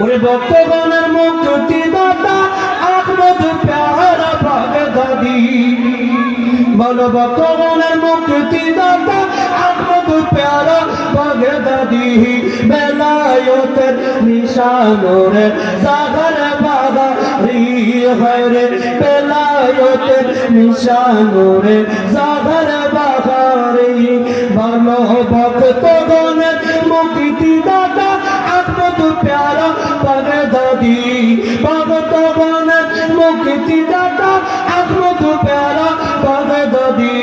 ওরে ভক্তগণের মুক্তিদাতা আহমদ প্যারা বাগদাদি বলো ভক্তগণের মুক্তিদাতা আহমদ প্যারা বাগদাদি বেলায়েতের নিশানোরে জাগার বাগারি হরে বেলায়েতের নিশানোরে জাগার বাগারি বলো ভক্তগণের মুক্তিদাতা আহমদ প্যারা বাগদাদি ভক্তগণের মুক্তিদাতা আহমদ প্যারা বাগদাদি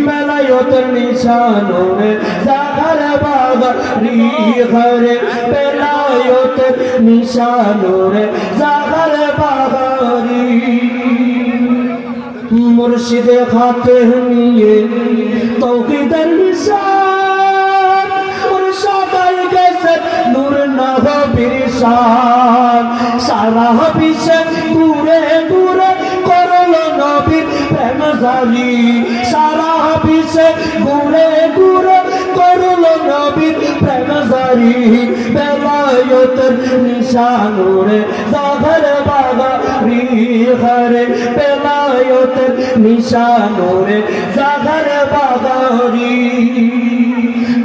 বেলায়েতের নিশানোরে জাগার বাগারি হরে বেলায়েতের নিশানোরে জাগার বাগারি মুর্শিদে হাতে নিয়ে তৌহিদের নিশান মুর্শিদাই গেছে নূর নবীর শান সারা বিশ্বে ঘুরে ঘুরে করলো নবীর প্রেম জারি সারা বিশ্বে ঘুরে ঘুরে করলো নবীর প্রেম জারি বেলায়েতের নিশানোরে জাগার বাগারি হরে বেলায়েতের নিশানোরে জাগার বাগারি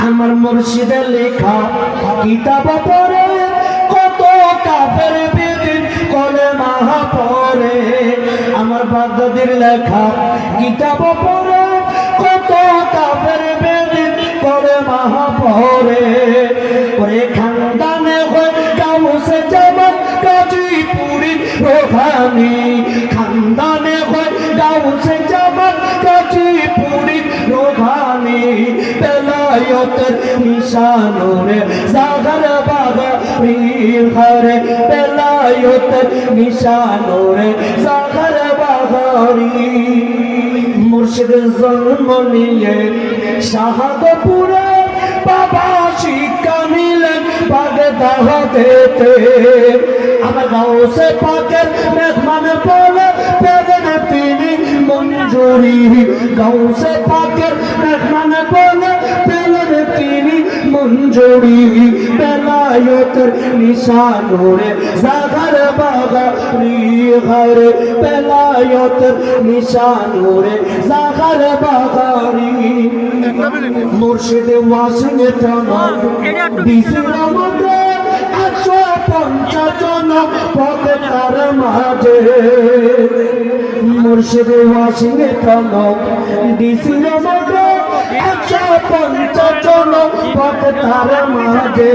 আমার মুর্শিদের লেখা কিতাব পড়ে কত কাফের বেদিন কলেমা পড়ে আমার বাগদাদির লেখা কিতাব পড়ে কত কাফের বেদিন কলেমা পড়ে ওরে খানদানে হয় গাউসে জামান গাজীপুরি রোহানি খানদানে হয় গাউসে জামান গাজীপুরি রোহানি বেলায়েতের নিশানোরে জাগার বাগারি হরে বেলায়েতের নিশানোরে জাগার বাগারি মুর্শিদের জন্ম নিয়ে শাহাদপুরে বাবা শিক্ষা নিলেন বাগদাদেতে আমার গাউসে পাকের মেহমান বলে পেলেন তিনি মঞ্জুরি গাউসে পাকের মেহমান বলে পেলেন তিনি মঞ্জুরি বেলায়েতের নিশানোরে জাগার বাগারি হরে বেলায়েতের নিশানোরে জাগার বাগারি মুর্শিদে ওয়াশিংটন ডিসির মধ্যে 150 জন পথে তার মাঝে মুর্শিদে ওয়াশিংটন ডিসির মধ্যে 150 জন পথে তার মাঝে